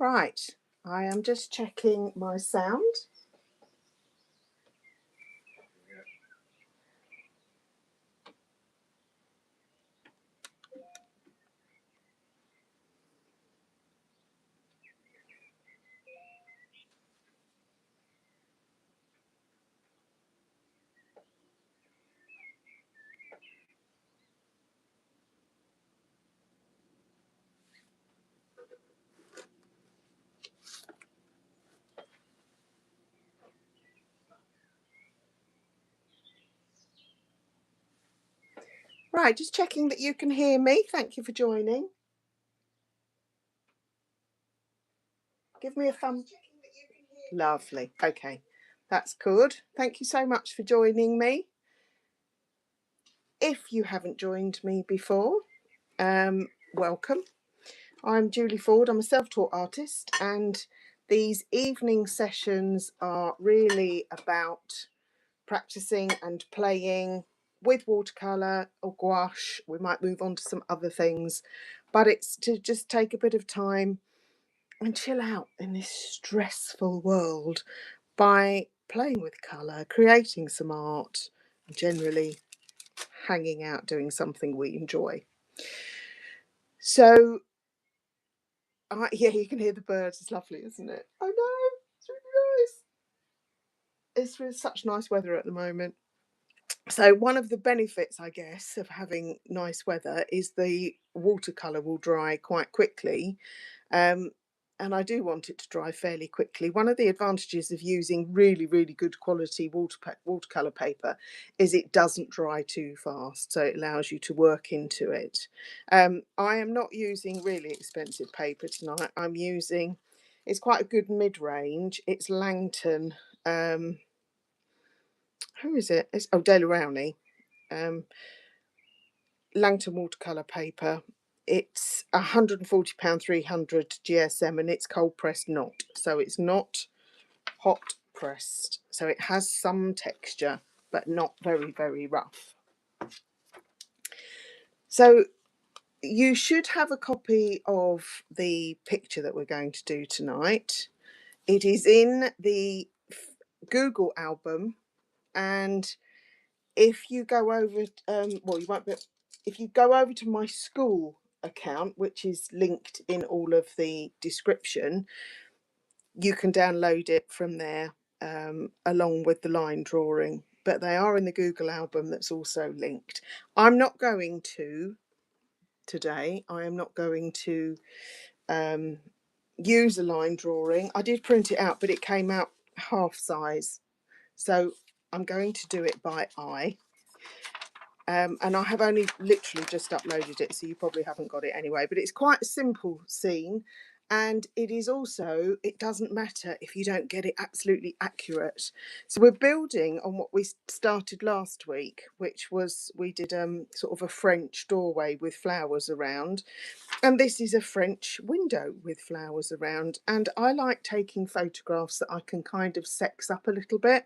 Right, I am just checking my sound. Right, just checking that you can hear me. Thank you for joining. Give me a thumb. Lovely. Okay, that's good. Thank you so much for joining me. If you haven't joined me before, welcome. I'm Julie Ford. I'm a self-taught artist, and these evening sessions are really about practicing and playing with watercolour or gouache. We might move on to some other things, but it's to just take a bit of time and chill out in this stressful world by playing with colour, creating some art, and generally hanging out doing something we enjoy. So, yeah, you can hear the birds. It's lovely, isn't it? I know, it's really nice. It's really such nice weather at the moment. So one of the benefits, I guess, of having nice weather is the watercolour will dry quite quickly. Um, and I do want it to dry fairly quickly. One of the advantages of using really, really good quality watercolour paper is it doesn't dry too fast, so it allows you to work into it. I am not using really expensive paper tonight. I'm using, it's quite a good mid-range. It's Langton. Who is it? It's De La Rowney. Langton watercolour paper. It's £140, 300 GSM, and it's cold pressed not. So it's not hot pressed. So it has some texture, but not very, very rough. So you should have a copy of the picture that we're going to do tonight. It is in the Google album, and if you go over, well, you won't be, if you go over to my school account, which is linked in all of the description, you can download it from there, along with the line drawing. But they are in the Google album that's also linked. I'm not going to today. I am not going to use a line drawing. I did print it out, but it came out half size. So I'm going to do it by eye. And I have only literally just uploaded it, so you probably haven't got it anyway. But it's quite a simple scene, and it is also, it doesn't matter if you don't get it absolutely accurate. So we're building on what we started last week, which was we did sort of a French doorway with flowers around, and this is a French window with flowers around. And I like taking photographs that I can kind of sex up a little bit.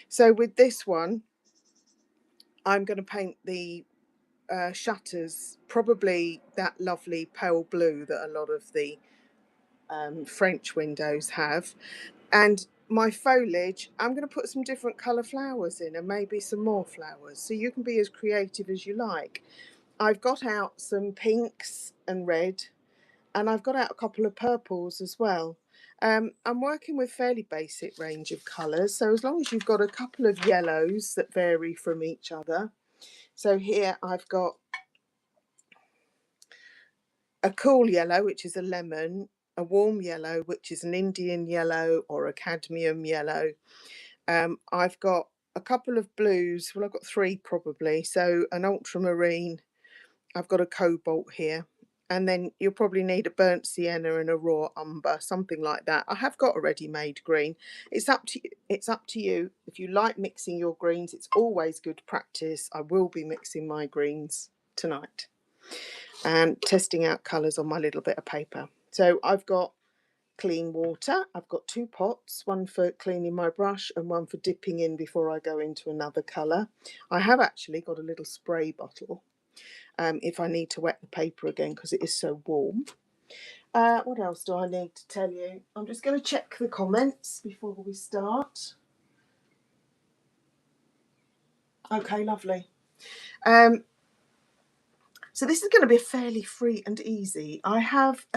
So with this one, I'm going to paint the shutters, probably that lovely pale blue that a lot of the French windows have. And my foliage, I'm going to put some different colour flowers in, and maybe some more flowers, so you can be as creative as you like. I've got out some pinks and red, and I've got out a couple of purples as well. I'm working with fairly basic range of colours, so as long as you've got a couple of yellows that vary from each other. So here I've got a cool yellow, which is a lemon, a warm yellow, which is an Indian yellow or a cadmium yellow. I've got a couple of blues. Well, I've got three probably. So an ultramarine. I've got a cobalt here. And then you'll probably need a burnt sienna and a raw umber, something like that. I have got a ready-made green. It's up to you. It's up to you. If you like mixing your greens, it's always good practice. I will be mixing my greens tonight and testing out colours on my little bit of paper. So I've got clean water. I've got two pots, one for cleaning my brush and one for dipping in before I go into another colour. I have actually got a little spray bottle if I need to wet the paper again because it is so warm. What else do I need to tell you? I'm just going to check the comments before we start. Okay, lovely. So this is going to be fairly free and easy. I have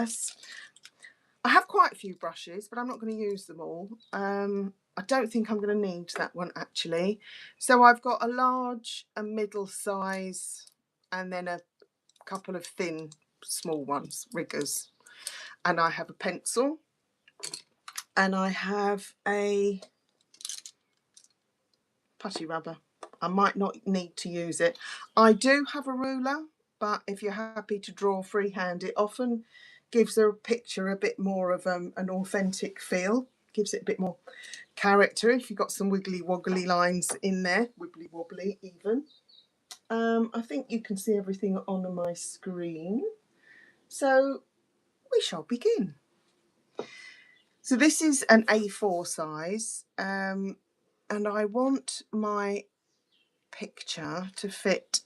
quite a few brushes, but I'm not going to use them all. I don't think I'm going to need that one actually. So I've got a large, a middle size, and then a couple of thin, small ones, riggers. And I have a pencil, and I have a putty rubber. I might not need to use it. I do have a ruler, but if you're happy to draw freehand, it often gives a picture a bit more of an authentic feel, gives it a bit more character if you've got some wiggly woggly lines in there, wibbly wobbly even. I think you can see everything on my screen, so we shall begin. So this is an A4 size, and I want my picture to fit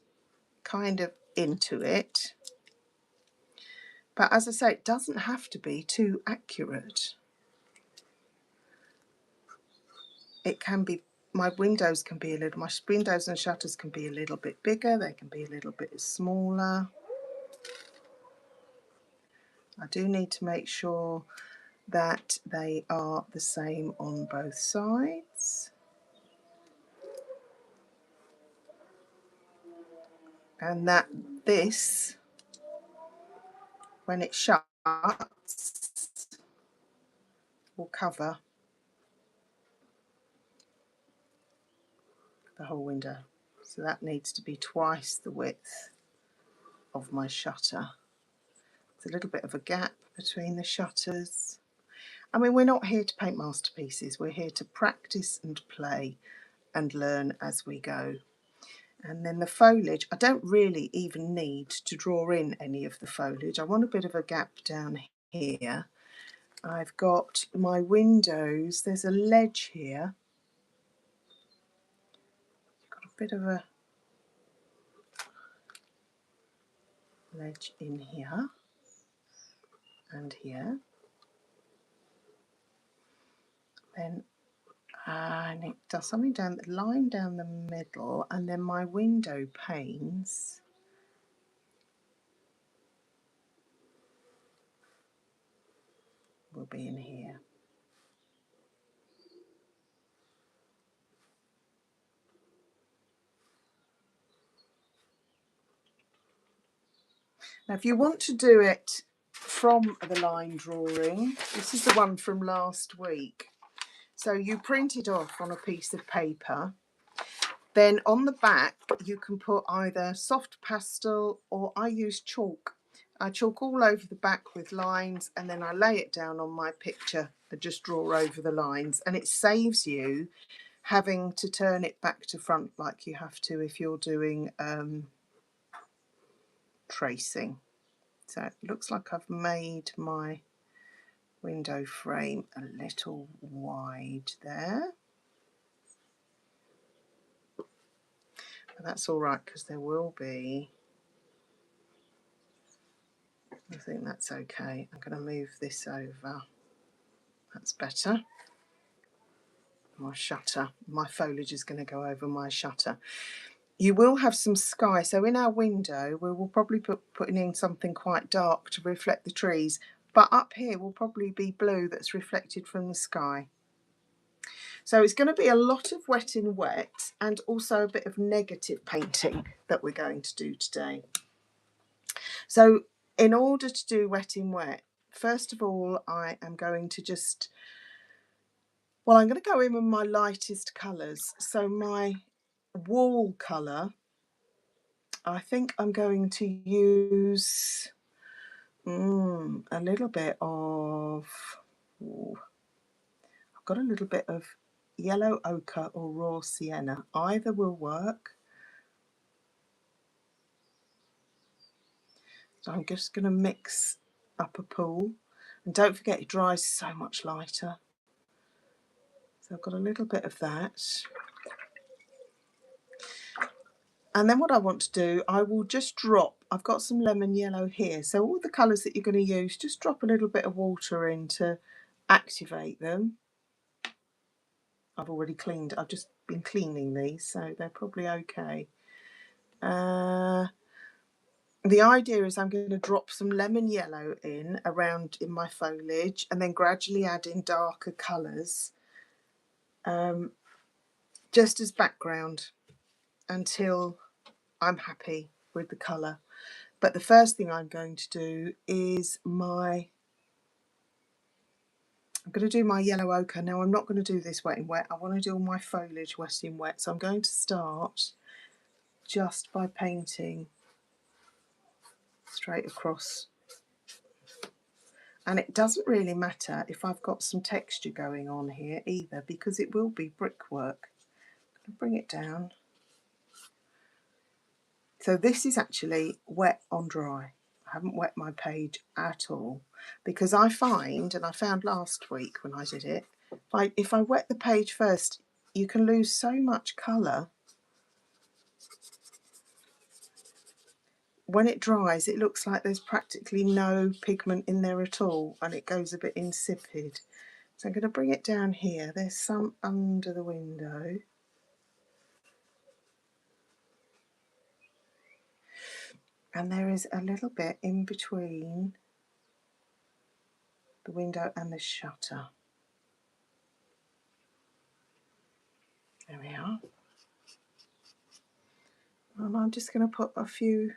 kind of into it, but as I say, it doesn't have to be too accurate. It can be, my windows can be a little, my windows and shutters can be a little bit bigger, they can be a little bit smaller. I do need to make sure that they are the same on both sides, and that this, when it shuts, will cover the whole window. So that needs to be twice the width of my shutter. There's a little bit of a gap between the shutters. I mean, we're not here to paint masterpieces, we're here to practice and play and learn as we go. And then the foliage, I don't really even need to draw in any of the foliage. I want a bit of a gap down here. I've got my windows, there's a ledge here. Got a bit of a ledge in here and here. Then I need to do something down the line down the middle, and then my window panes will be in here. Now if you want to do it from the line drawing, this is the one from last week. So you print it off on a piece of paper. Then on the back you can put either soft pastel, or I use chalk. I chalk all over the back with lines, and then I lay it down on my picture and just draw over the lines, and it saves you having to turn it back to front like you have to if you're doing tracing. So it looks like I've made my window frame a little wide there. But that's all right, because there will be, I think that's okay. I'm going to move this over. That's better. My shutter, my foliage is going to go over my shutter. You will have some sky, so in our window we will probably putting in something quite dark to reflect the trees, but up here will probably be blue that's reflected from the sky. So it's going to be a lot of wet in wet, and also a bit of negative painting that we're going to do today. So in order to do wet in wet, first of all I am going to just, well, I'm going to go in with my lightest colours. So my wall colour, I think I'm going to use a little bit of, I've got a little bit of yellow ochre or raw sienna. Either will work. So I'm just going to mix up a pool. And don't forget, it dries so much lighter. So I've got a little bit of that. And then what I want to do, I will just drop, I've got some lemon yellow here, so all the colours that you're going to use, just drop a little bit of water in to activate them. I've already cleaned, I've just been cleaning these, so they're probably okay. The idea is I'm going to drop some lemon yellow in around in my foliage and then gradually add in darker colours just as background until I'm happy with the colour. But the first thing I'm going to do is I'm going to do my yellow ochre. Now I'm not going to do this wet in wet, I want to do all my foliage wet in wet, so I'm going to start just by painting straight across. And it doesn't really matter if I've got some texture going on here either, because it will be brickwork. I'll bring it down. So this is actually wet on dry. I haven't wet my page at all, because I find, and I found last week when I did it, if I wet the page first, you can lose so much colour. When it dries, it looks like there's practically no pigment in there at all, and it goes a bit insipid. So I'm going to bring it down here. There's some under the window. And there is a little bit in between the window and the shutter. There we are. And I'm just going to put a few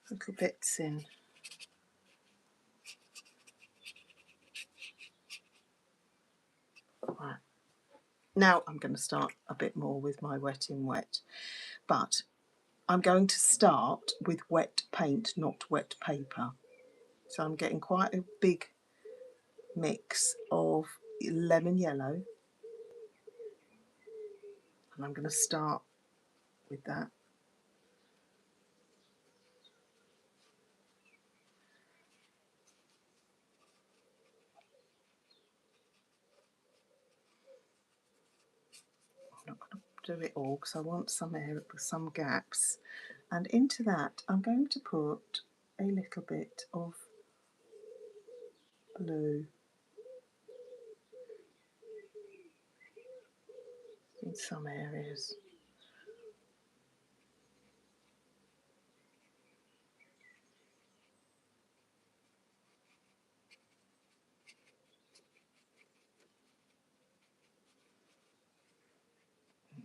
little bits in. Right. Now I'm going to start a bit more with my wet in wet, but I'm going to start with wet paint, not wet paper. So I'm getting quite a big mix of lemon yellow, and I'm going to start with that. I'm not going to do it all because I want some gaps, and into that I'm going to put a little bit of blue in some areas.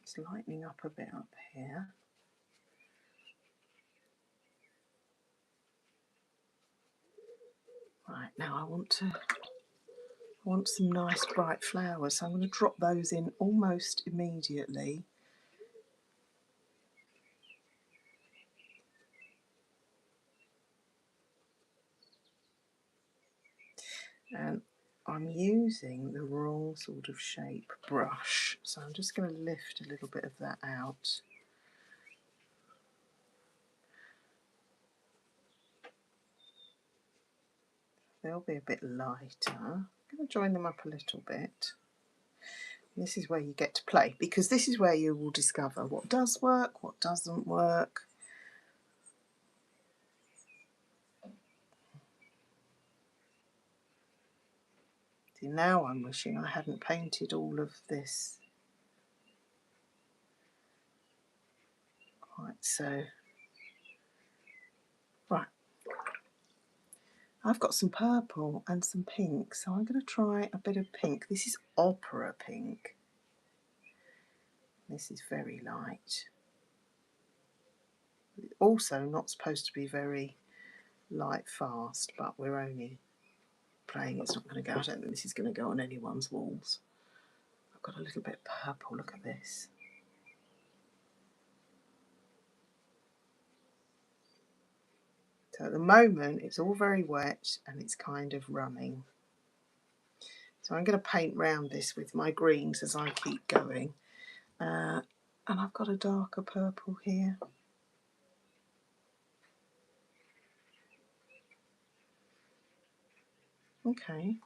It's lightening up a bit up here. Right, now I want some nice bright flowers, so I'm going to drop those in almost immediately. And I'm using the wrong sort of shape brush, so I'm just going to lift a little bit of that out. They'll be a bit lighter. I'm going to join them up a little bit. This is where you get to play, because this is where you will discover what does work, what doesn't work. See, now I'm wishing I hadn't painted all of this quite so. Right, I've got some purple and some pink, so I'm going to try a bit of pink. This is opera pink. This is very light. Also not supposed to be very light fast, but we're only playing. It's not going to go. I don't think this is going to go on anyone's walls. I've got a little bit purple. Look at this. So at the moment it's all very wet and it's kind of running. So I'm going to paint round this with my greens as I keep going. And I've got a darker purple here. Okay.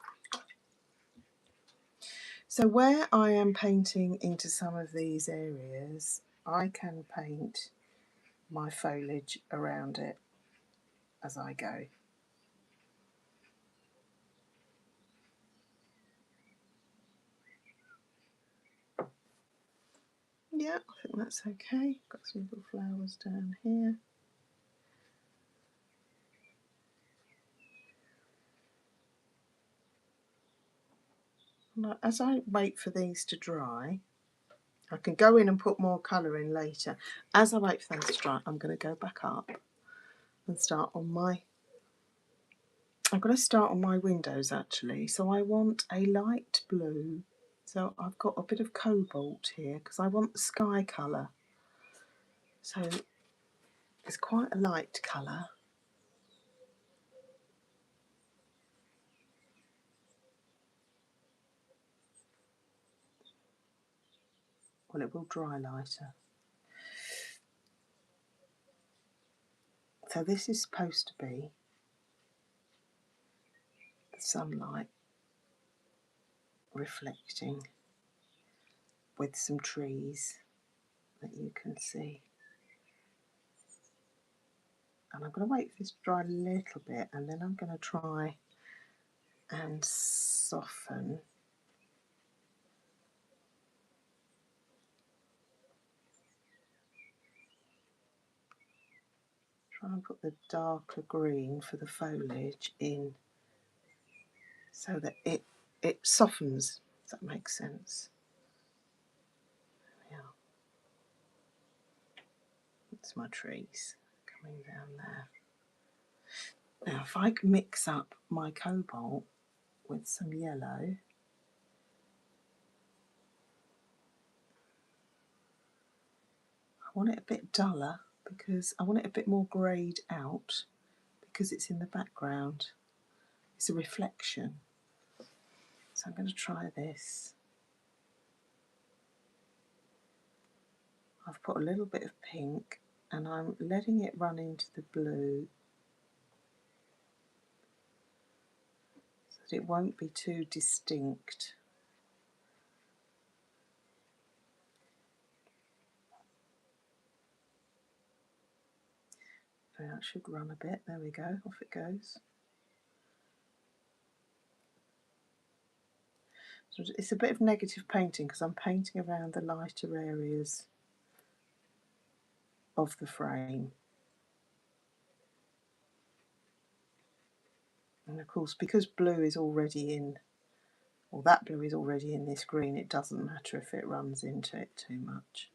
So where I am painting into some of these areas, I can paint my foliage around it as I go. Yeah, I think that's okay. Got some little flowers down here. As I wait for these to dry, I can go in and put more colour in later. As I wait for those to dry, I'm going to go back up and start on my... I'm going to start on my windows actually. So I want a light blue. So I've got a bit of cobalt here because I want the sky colour. So it's quite a light colour. Well, it will dry lighter. So this is supposed to be the sunlight reflecting with some trees that you can see. And I'm going to wait for this to dry a little bit and then I'm going to try and soften. Try and put the darker green for the foliage in so that it softens. Does that make sense? Yeah. That's my trees coming down there. Now if I can mix up my cobalt with some yellow, I want it a bit duller because I want it a bit more greyed out because it's in the background. It's a reflection. So I'm going to try this. I've put a little bit of pink and I'm letting it run into the blue so that it won't be too distinct. So that should run a bit. There we go, off it goes. So it's a bit of negative painting because I'm painting around the lighter areas of the frame. And of course, because blue is already in, or that blue is already in this green, it doesn't matter if it runs into it too much.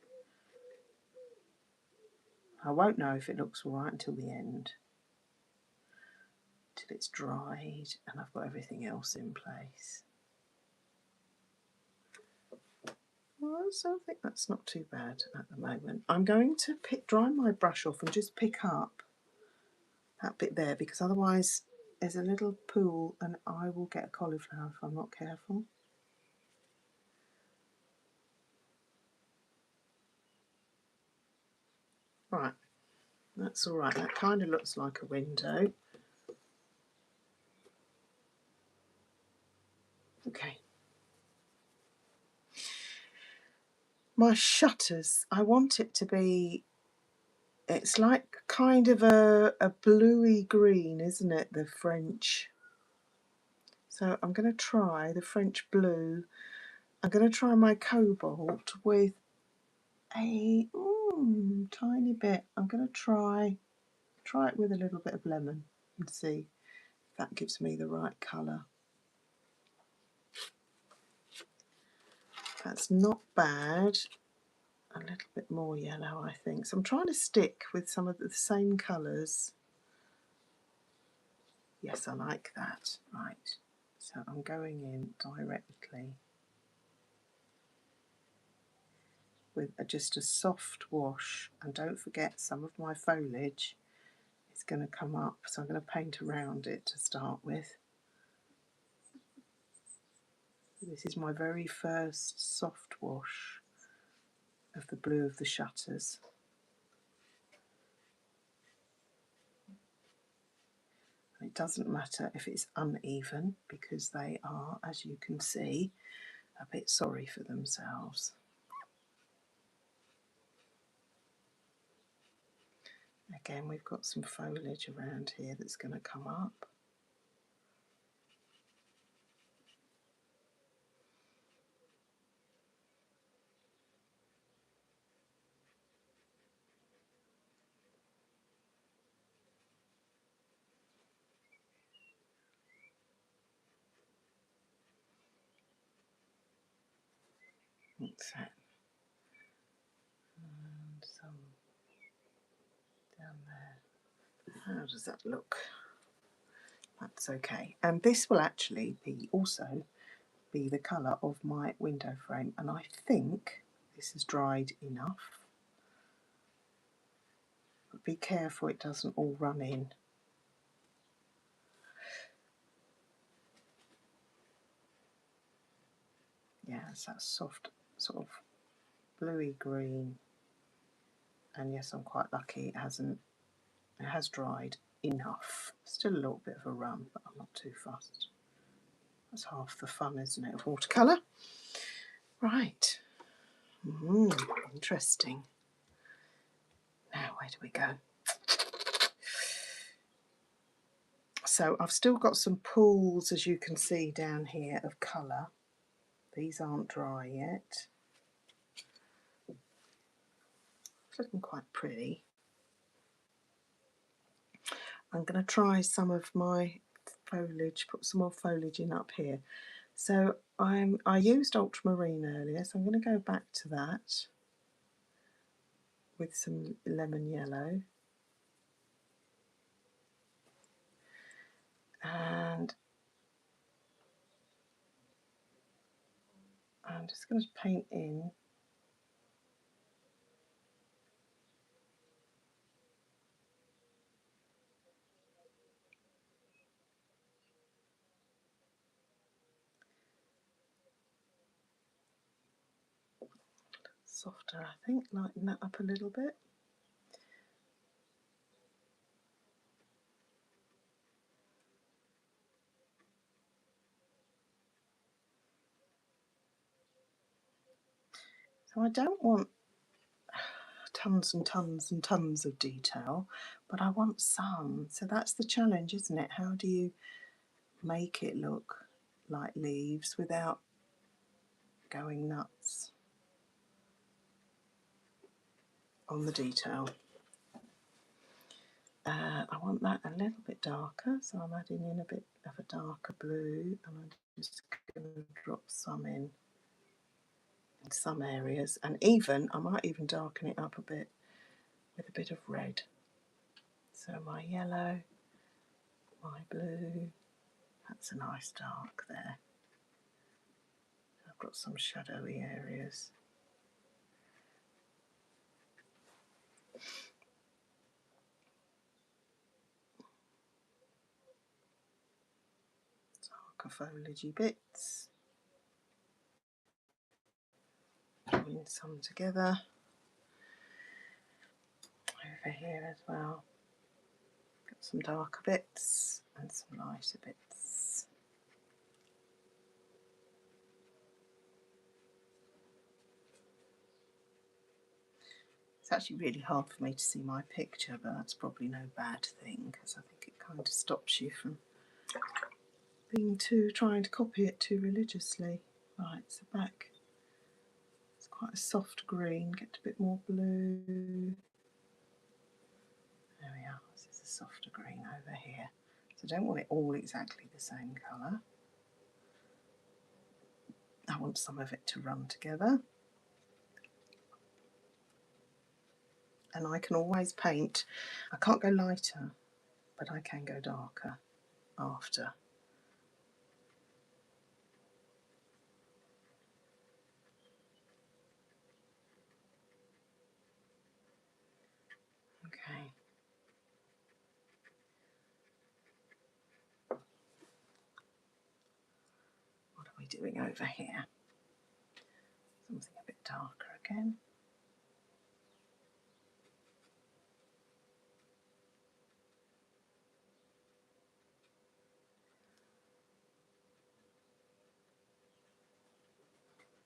I won't know if it looks all right until the end, till it's dried and I've got everything else in place. Well, so I think that's not too bad at the moment. I'm going to dry my brush off and just pick up that bit there because otherwise there's a little pool and I will get a cauliflower if I'm not careful. Right, that's all right. That kind of looks like a window. Okay. My shutters, I want it to be, it's like kind of a bluey green, isn't it, the French? So I'm going to try the French blue. I'm going to try my cobalt with a tiny bit. I'm going to try it with a little bit of lemon and see if that gives me the right colour. That's not bad. A little bit more yellow, I think. So I'm trying to stick with some of the same colours. Yes, I like that. Right. So I'm going in directly with just a soft wash. And don't forget, some of my foliage is going to come up. So I'm going to paint around it to start with. This is my very first soft wash of the blue of the shutters. And it doesn't matter if it's uneven because they are, as you can see, a bit sorry for themselves. Again, we've got some foliage around here that's going to come up. What's that? And some down there. How does that look? That's okay. And this will actually be also be the colour of my window frame, and I think this is dried enough. But be careful it doesn't all run in. Yeah, it's that soft sort of bluey green. And yes, I'm quite lucky it has dried enough. Still a little bit of a run, but I'm not too fussed. That's half the fun, isn't it, of watercolour? Right. Interesting. Now, where do we go? So I've still got some pools, as you can see down here, of colour. These aren't dry yet. It's looking quite pretty. I'm going to try some of my foliage, put some more foliage in up here. So I used ultramarine earlier, so I'm going to go back to that with some lemon yellow. And I'm just going to paint in softer, I think, lighten that up a little bit. So I don't want tons and tons and tons of detail, but I want some. So that's the challenge, isn't it? How do you make it look like leaves without going nuts on the detail? I want that a little bit darker, so I'm adding in a bit of a darker blue, and I'm just going to drop some in some areas, and I might even darken it up a bit with a bit of red. So my yellow, my blue, that's a nice dark there. I've got some shadowy areas. Darker foliagey bits. Join some together. Over here as well. Got some darker bits and some lighter bits. It's actually really hard for me to see my picture, but that's probably no bad thing, because I think it kind of stops you from trying to copy it too religiously. Right, so back. It's quite a soft green. Get a bit more blue. There we are. This is a softer green over here. So I don't want it all exactly the same colour. I want some of it to run together. And I can always paint. I can't go lighter, but I can go darker after. Okay. What are we doing over here? Something a bit darker again.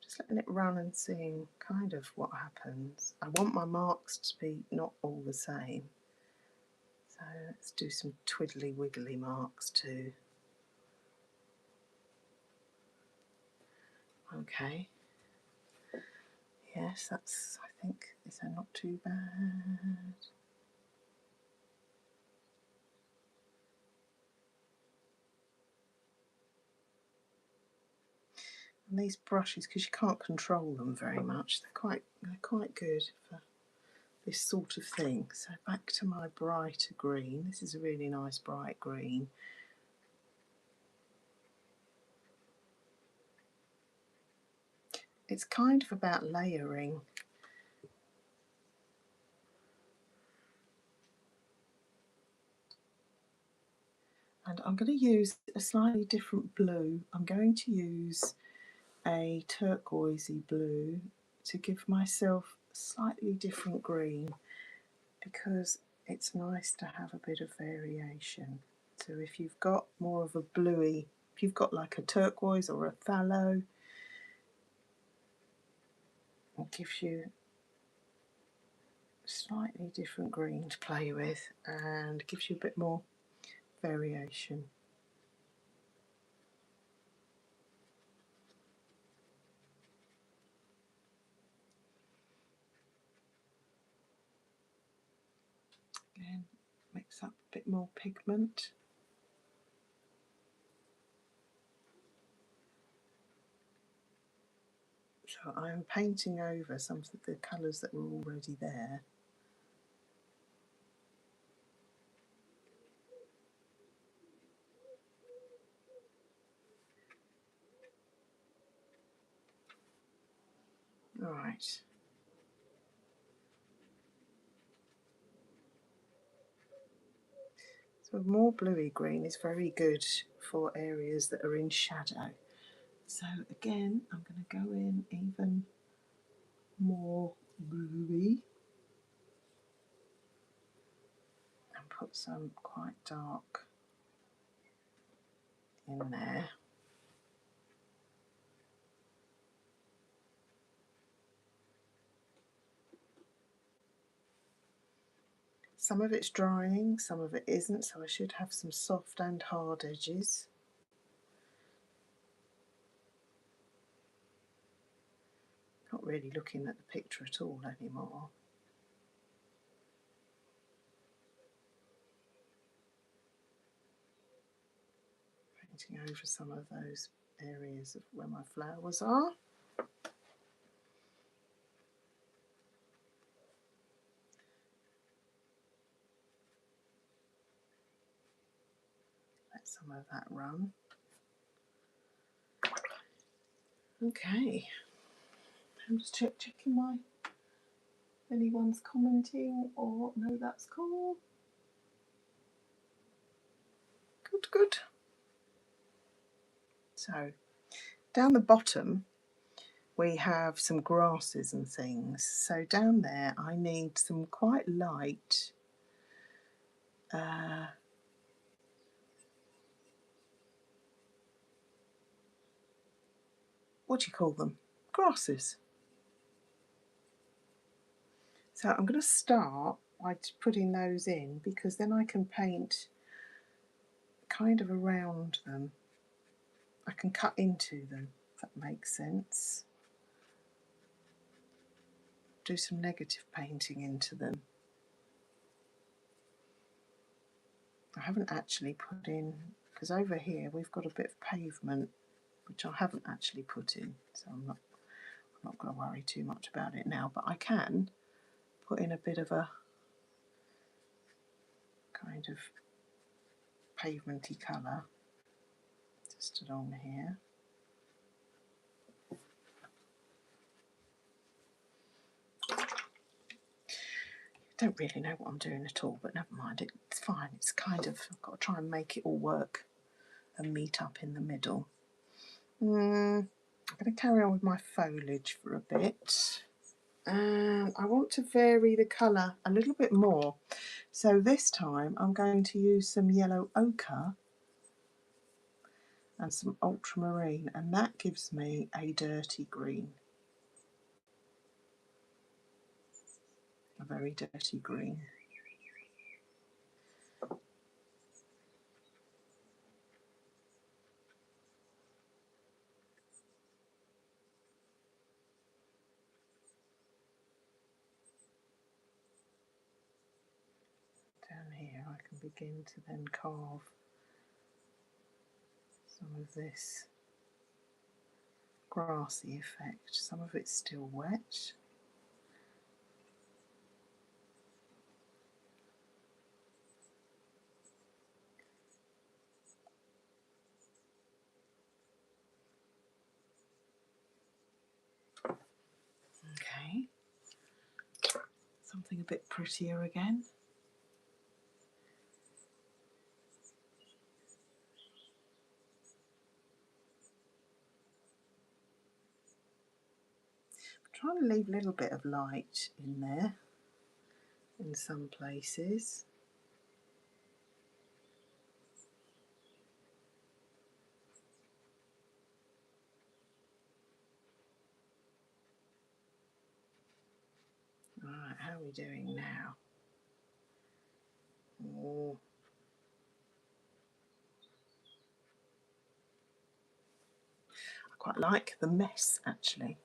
Just letting it run and seeing kind of what happens. I want my marks to be not all the same. let's do some twiddly wiggly marks too. Okay. Yes, that's, I think, these are not too bad. And these brushes, because you can't control them very much, they're quite good for this sort of thing. So back to my brighter green. This is a really nice bright green. It's kind of about layering. And I'm going to use a slightly different blue. I'm going to use a turquoisey blue to give myself a slightly different green, because it's nice to have a bit of variation. So if you've got more of a bluey, if you've got like a turquoise or a phthalo, it gives you a slightly different green to play with and gives you a bit more variation. Again, mix up a bit more pigment. So I'm painting over some of the colours that were already there. All right. So more bluey green is very good for areas that are in shadow. So again, I'm going to go in even more bluey and put some quite dark in there. Some of it's drying, some of it isn't, so I should have some soft and hard edges. Not really looking at the picture at all anymore. Painting over some of those areas of where my flowers are. Let some of that run. Okay, I'm just checking my, if anyone's commenting or no, that's cool. Good, good. So down the bottom we have some grasses and things. So down there I need some quite light what do you call them? Grasses. So I'm going to start by putting those in, because then I can paint kind of around them. I can cut into them, if that makes sense. Do some negative painting into them. I haven't actually put in, because over here we've got a bit of pavement which I haven't actually put in, so I'm not going to worry too much about it now, but I can put in a bit of a kind of pavementy colour just along here. Don't really know what I'm doing at all, but never mind, it's fine. It's kind of, I've got to try and make it all work and meet up in the middle. I'm going to carry on with my foliage for a bit. And I want to vary the colour a little bit more. So this time I'm going to use some yellow ochre and some ultramarine, and that gives me a dirty green. A very dirty green. I can begin to then carve some of this grassy effect. Some of it's still wet. Okay, something a bit prettier again. I'm trying to leave a little bit of light in there in some places. Right, how are we doing now? Oh, I quite like the mess actually.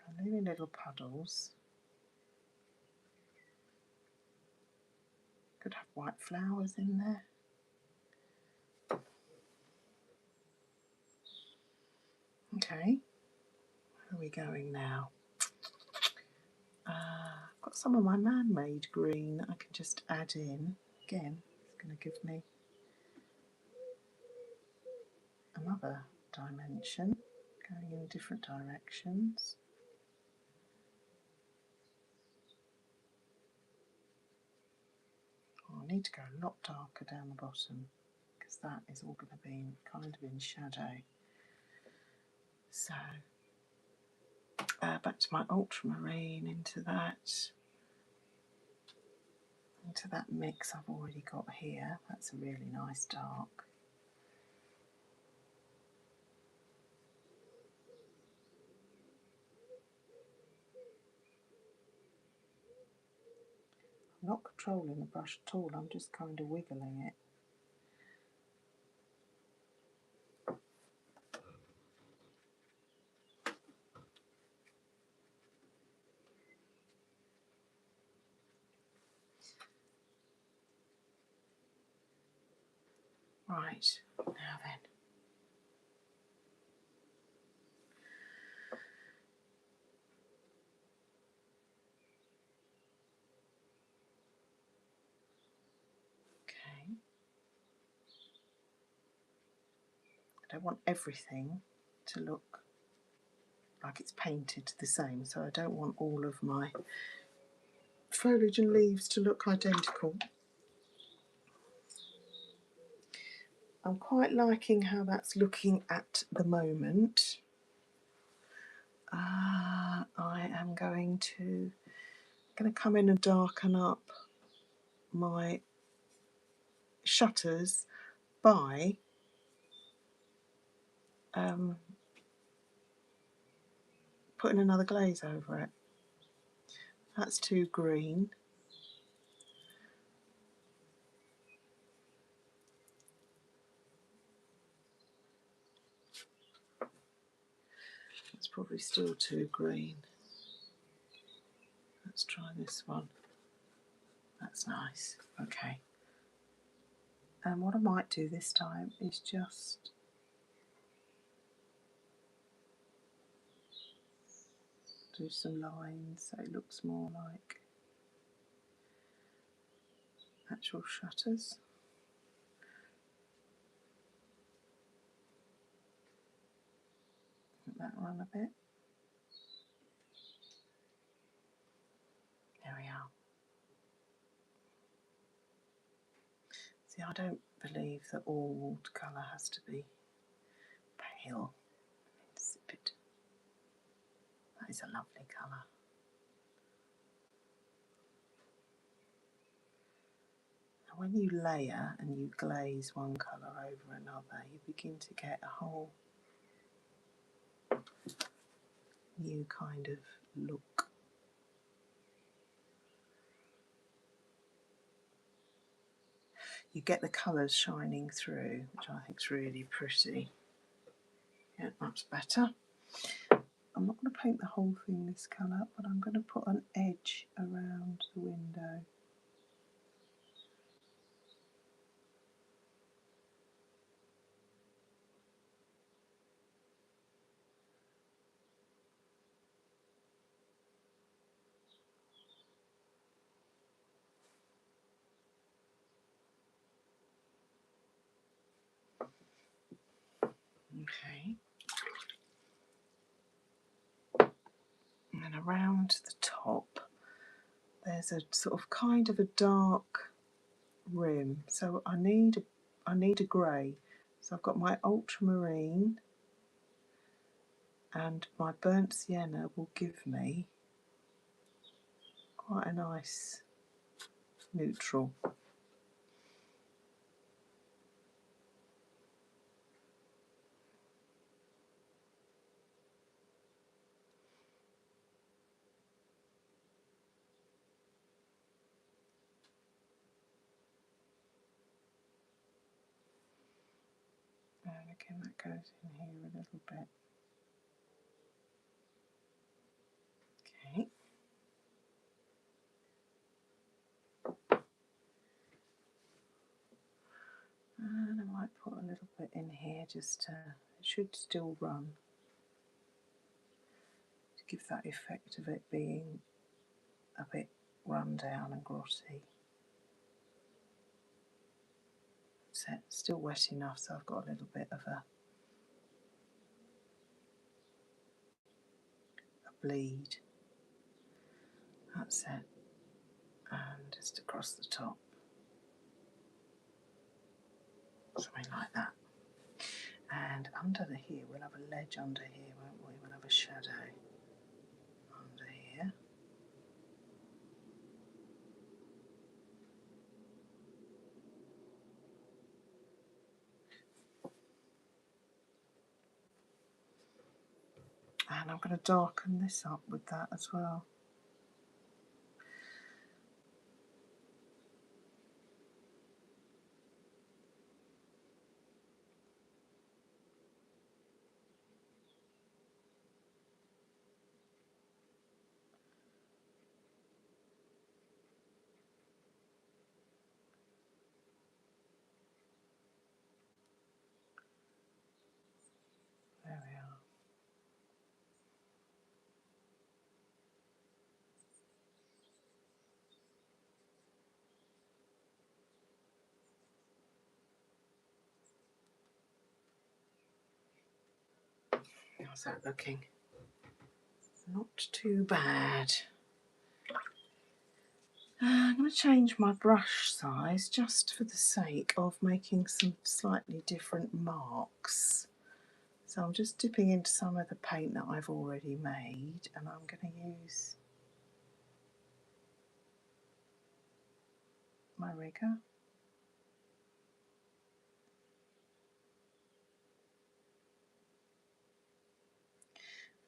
I'm leaving little puddles. Could have white flowers in there. Okay, where are we going now? I've got some of my man-made green that I can just add in. Again, it's going to give me another dimension, going in different directions. Oh, I need to go a lot darker down the bottom because that is all going to be kind of in shadow. So back to my ultramarine, into that mix I've already got here. That's a really nice dark. I'm not controlling the brush at all, I'm just kind of wiggling it. Right, now then. Okay. I don't want everything to look like it's painted the same, so I don't want all of my foliage and leaves to look identical. I'm quite liking how that's looking at the moment. I am going to come in and darken up my shutters by putting another glaze over it. That's too green. That's probably still too green. Let's try this one. That's nice. Okay. And what I might do this time is just do some lines so it looks more like actual shutters. Let that run a bit. There we are. See, I don't believe that all watercolour has to be pale and insipid. That is a lovely colour. And when you layer and you glaze one colour over another, you begin to get a whole new kind of look. You get the colours shining through, which I think is really pretty. Yeah, that's better. I'm not going to paint the whole thing this colour, but I'm going to put an edge around the window. Okay. And then around the top, there's a sort of kind of a dark rim. So I need a grey. So I've got my ultramarine, and my burnt sienna will give me quite a nice neutral. And again, that goes in here a little bit. Okay. And I might put a little bit in here just to, it should still run, to give that effect of it being a bit run down and grotty. So it's still wet enough, so I've got a little bit of a bleed. That's it. And just across the top. Something like that. And under here, we'll have a ledge under here, won't we? We'll have a shadow under here. And I'm going to darken this up with that as well. There we are. How's that looking? Not too bad. I'm going to change my brush size just for the sake of making some slightly different marks. So I'm just dipping into some of the paint that I've already made, and I'm going to use my rigger.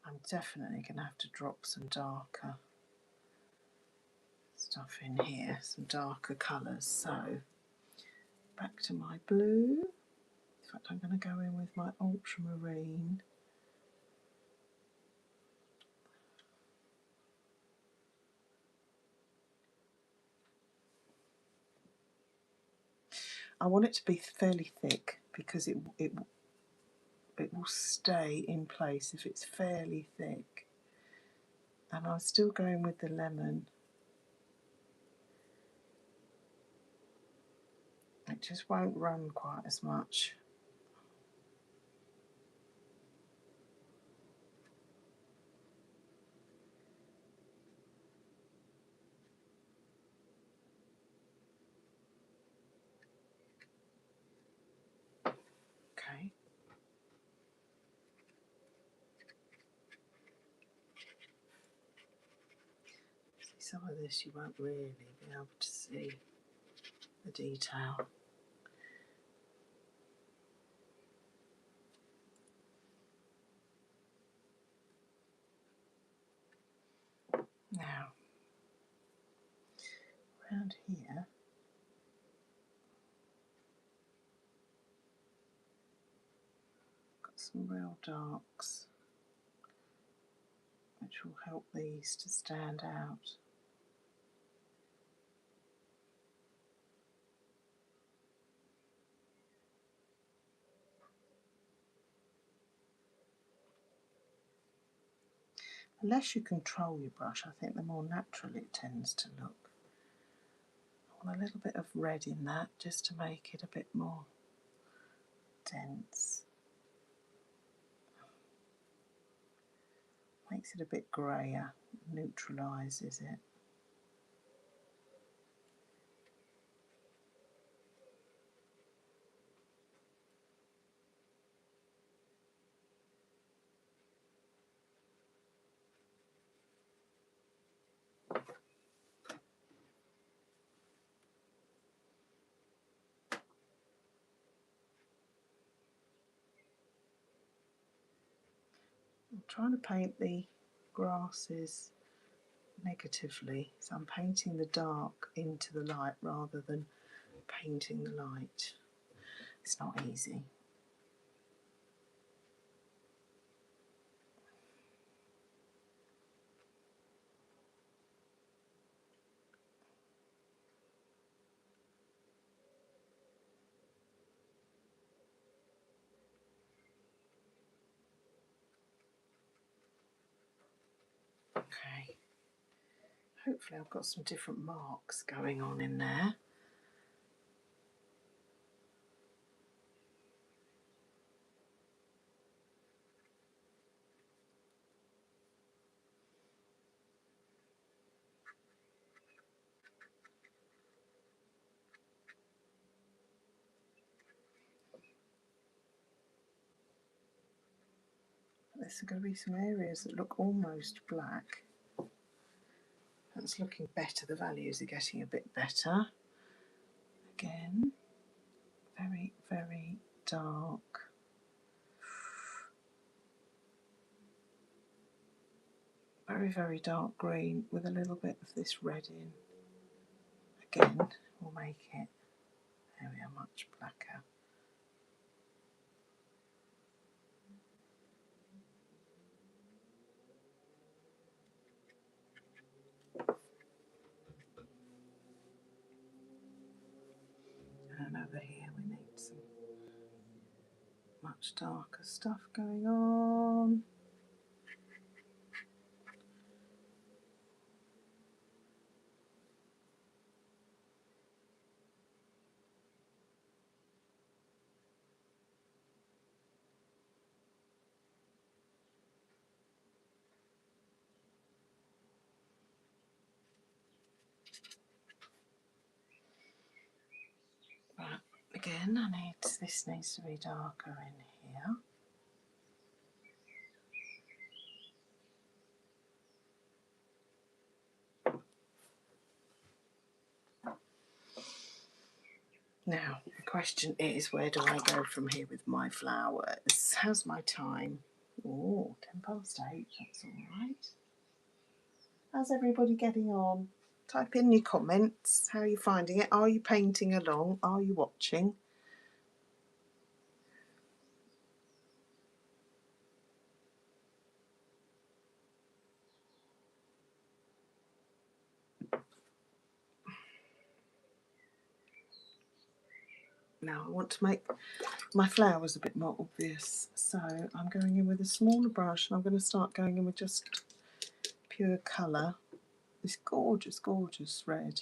I'm definitely going to have to drop some darker stuff in here, some darker colours. So back to my blue. In fact, I'm going to go in with my ultramarine. I want it to be fairly thick because it will stay in place if it's fairly thick. And I'm still going with the lemon. It just won't run quite as much. Okay. See, some of this you won't really be able to see the detail. Now, around here, got some real darks, which will help these to stand out. The less you control your brush, I think the more natural it tends to look. I want a little bit of red in that just to make it a bit more dense. Makes it a bit greyer, neutralises it. I'm trying to paint the grasses negatively, so I'm painting the dark into the light rather than painting the light. It's not easy. Okay, hopefully I've got some different marks going on in there. There's going to be some areas that look almost black. That's looking better, the values are getting a bit better. Again, very, very dark. Very, very dark green with a little bit of this red in. Again, we'll make it, there we are, much blacker. And over here we need some much darker stuff going on. Right, again, this needs to be darker in here. Now, the question is, where do I go from here with my flowers? How's my time? Oh, 8:10, that's all right. How's everybody getting on? Type in your comments. How are you finding it? Are you painting along? Are you watching? Now I want to make my flowers a bit more obvious, so I'm going in with a smaller brush and I'm going to start going in with just pure colour. This gorgeous, gorgeous red.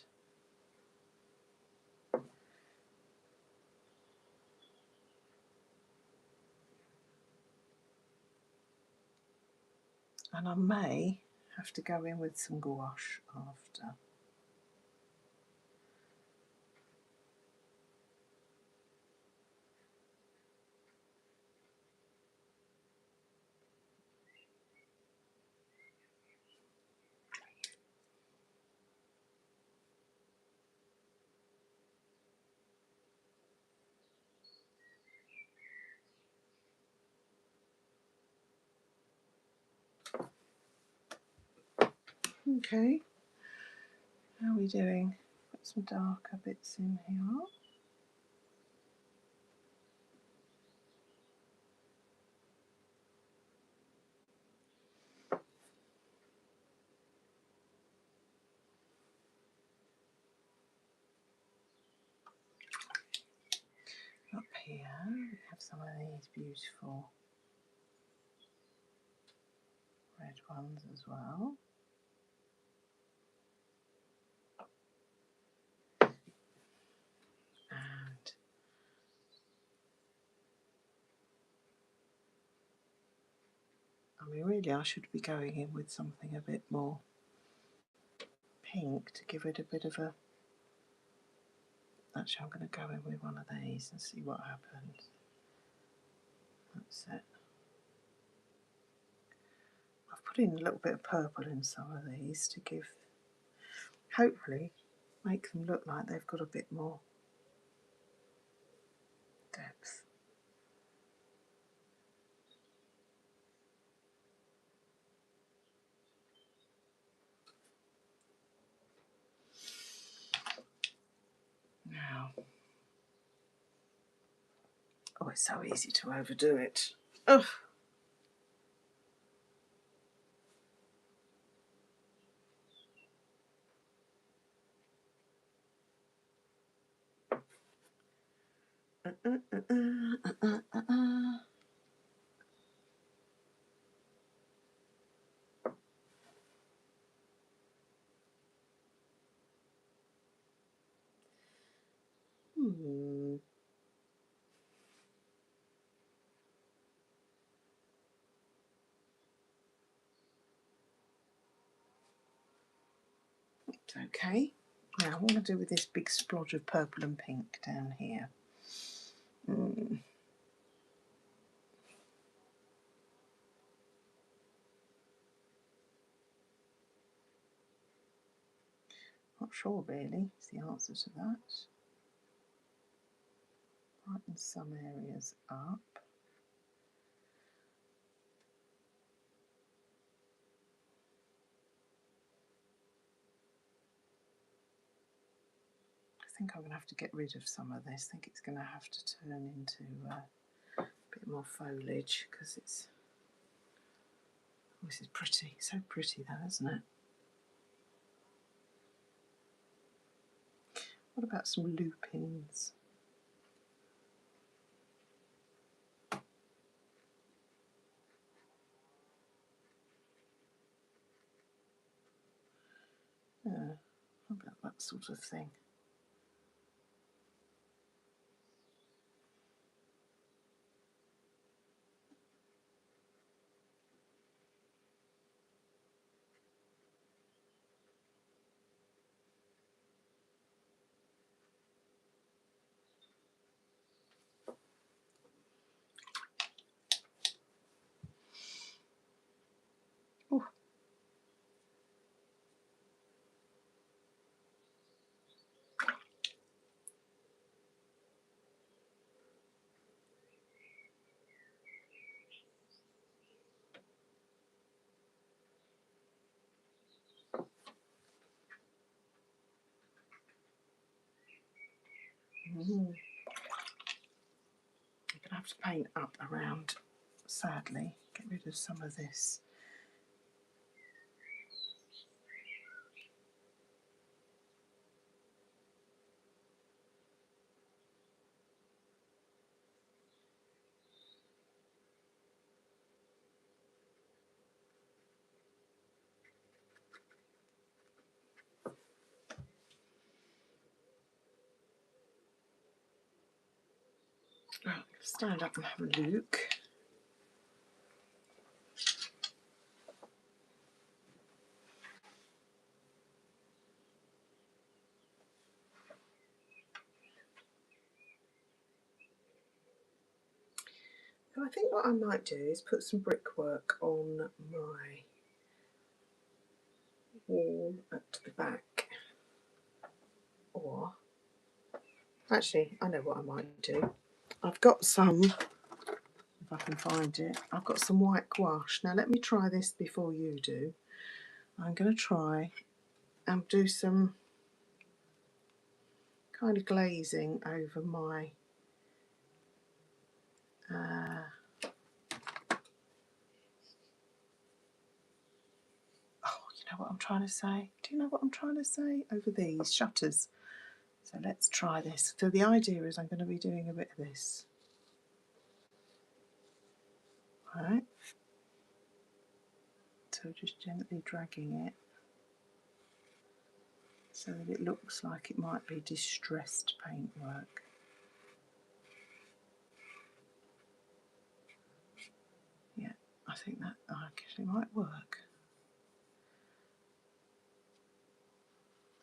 And I may have to go in with some gouache after. Okay, how are we doing? Put some darker bits in here. some of these beautiful red ones as well. And I mean, really, I should be going in with something a bit more pink to give it a bit of a... Actually, I'm going to go in with one of these and see what happens. That's it. I've put in a little bit of purple in some of these to give, hopefully, make them look like they've got a bit more depth. Now, oh, it's so easy to overdo it. Oh. Okay, now what I'm going to do with this big splodge of purple and pink down here. Not sure really is the answer to that. Brighten some areas up. I think I'm going to have to get rid of some of this. I think it's going to have to turn into a bit more foliage because it's... Oh, this is pretty, so pretty though, isn't it? What about some lupins? Yeah, how about that sort of thing? Oh. I'm going to have to paint up around, sadly, get rid of some of this. Right, stand up and have a look. So I think what I might do is put some brickwork on my wall at the back. Or, actually, I know what I might do. I've got some, if I can find it, I've got some white gouache. Now let me try this before you do. I'm going to try and do some kind of glazing over my oh, you know what I'm trying to say? Do you know what I'm trying to say? Over these shutters. So let's try this. So the idea is I'm going to be doing a bit of this. Right, so just gently dragging it so that it looks like it might be distressed paintwork. Yeah, I think that actually might work.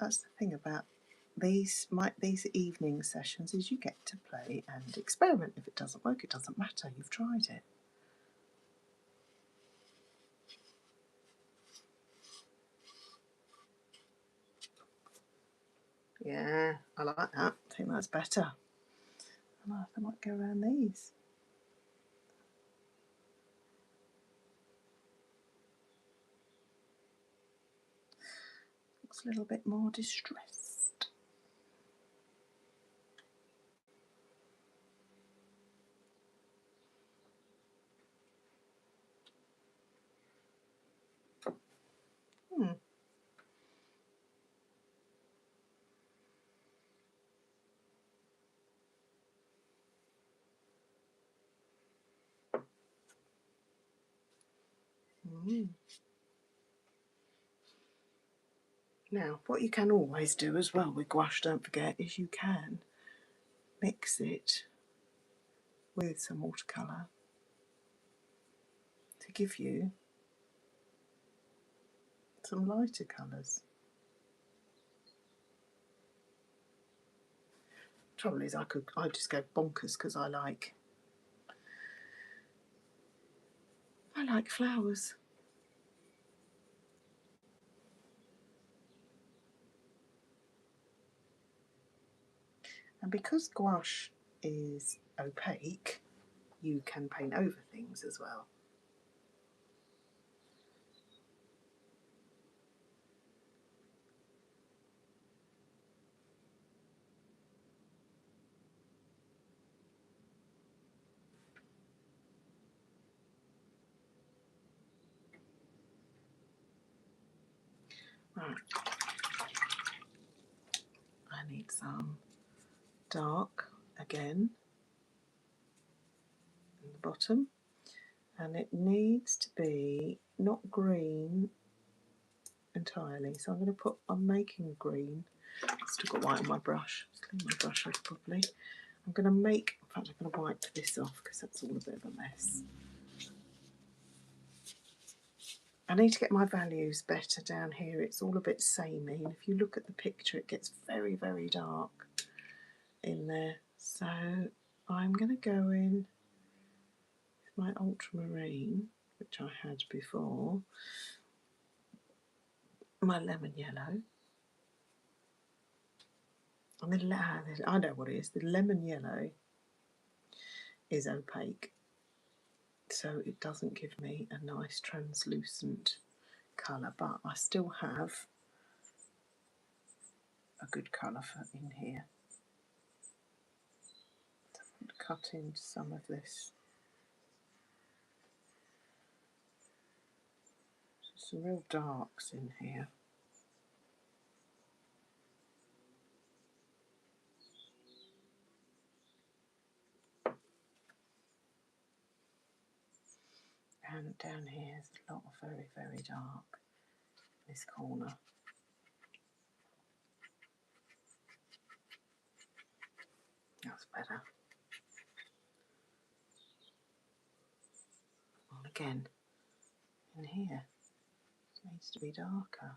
That's the thing about these evening sessions, is you get to play and experiment. If it doesn't work, it doesn't matter. You've tried it. Yeah, I like that. I think that's better. I might go around these. Looks a little bit more distressed. Hmm. Mm. Now, what you can always do as well with gouache, don't forget, is you can mix it with some watercolour to give you some lighter colours. Trouble is, I just go bonkers because I like flowers. And because gouache is opaque, you can paint over things as well. Right, I need some dark again in the bottom, and it needs to be not green entirely, so I'm making green. I've still got white on my brush. Let's clean my brush off properly. I'm going to make, in fact I'm going to wipe this off because that's all a bit of a mess. I need to get my values better down here. It's all a bit samey, and if you look at the picture it gets very, very dark in there. So I'm going to go in with my ultramarine, which I had before, my lemon yellow, and I know what it is. The lemon yellow is opaque, so it doesn't give me a nice translucent colour, but I still have a good colour in here. So I'm going to cut into some of this. Some real darks in here. And down here is a lot of very, very dark. This corner. That's better. And again, in here, it needs to be darker.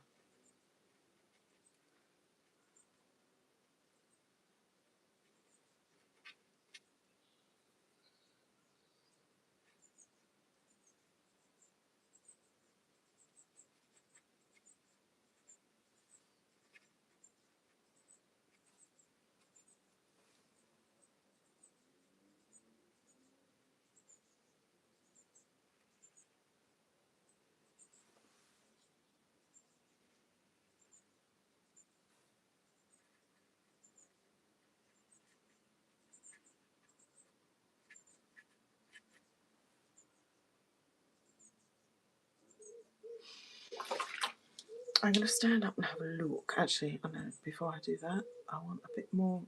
I'm going to stand up and have a look. Actually, I know, before I do that, I want a bit more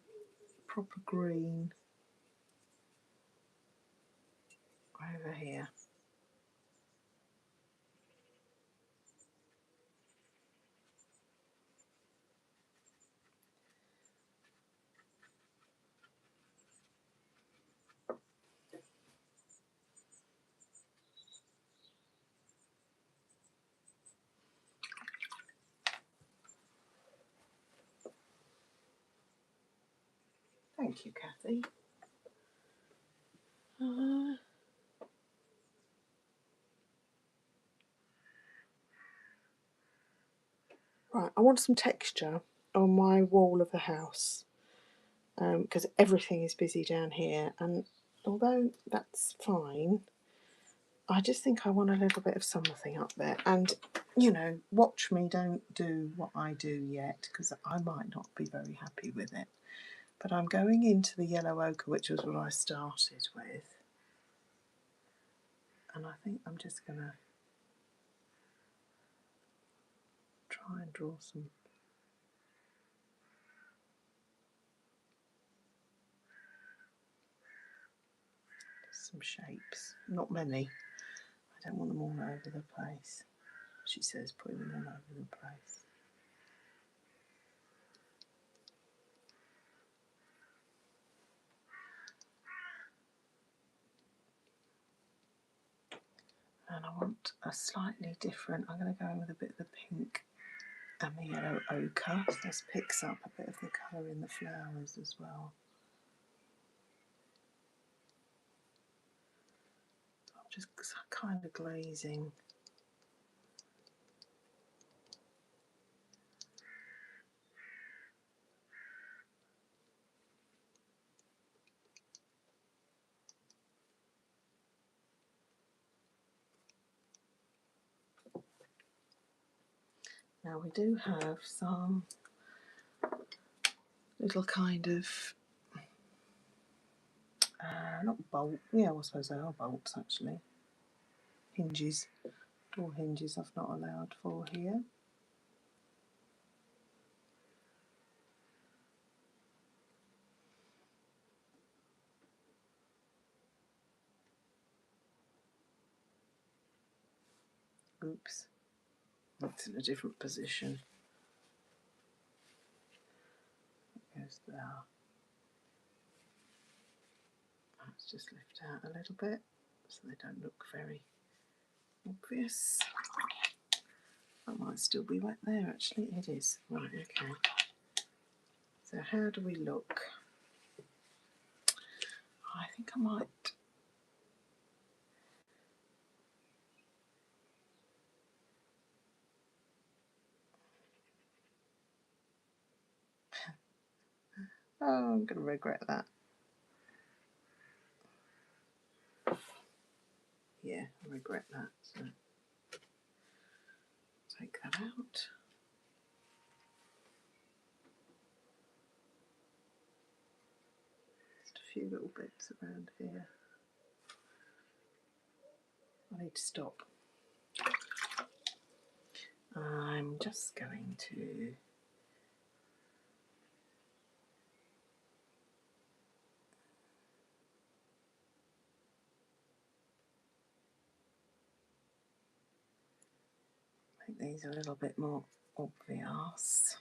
proper green over here. Thank you, Kathy. Right, I want some texture on my wall of the house because everything is busy down here, and although that's fine, I just think I want a little bit of something up there. And, you know, watch me don't do what I do yet, because I might not be very happy with it. But I'm going into the yellow ochre, which was what I started with. And I think I'm just going to try and draw some shapes. Not many. I don't want them all over the place. She says putting them all over the place. And I want a slightly different, I'm going to go in with a bit of the pink and the yellow ochre. So this picks up a bit of the colour in the flowers as well. I'm just kind of glazing. Now we do have some little kind of, not bolt, yeah, I suppose they are bolts actually. Hinges, door hinges I've not allowed for here. Oops, that's in a different position. It goes there. Let's just lift out a little bit so they don't look very obvious. That might still be wet there, actually. It is. Right, okay. So how do we look? I think I might... Oh, I'm going to regret that. Yeah, I regret that. So take that out. Just a few little bits around here. I need to stop. I'm just going to... make these a little bit more obvious.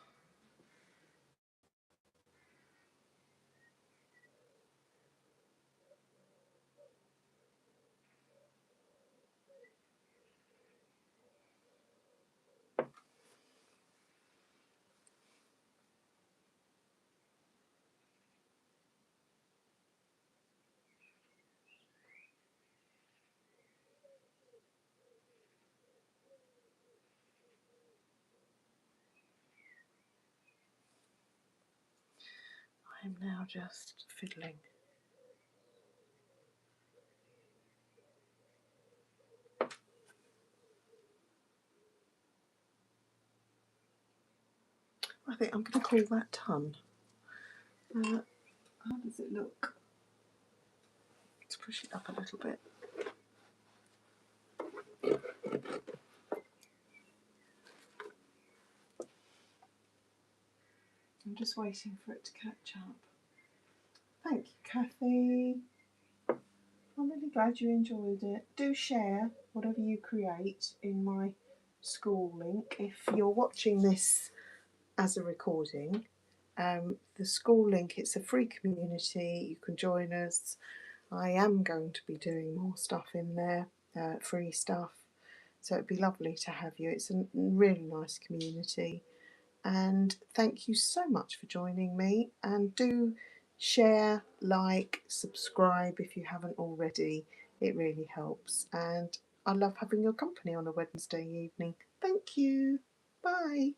I'm now just fiddling. I think I'm going to call that done. How does it look? Let's push it up a little bit. I'm just waiting for it to catch up. Thank you, Kathy. I'm really glad you enjoyed it. Do share whatever you create in my school link. If you're watching this as a recording, the school link, it's a free community. You can join us. I am going to be doing more stuff in there, free stuff. So it'd be lovely to have you. It's a really nice community. And thank you so much for joining me. And do Share, like, subscribe if you haven't already. It really helps, and I love having your company on a Wednesday evening. Thank you. Bye.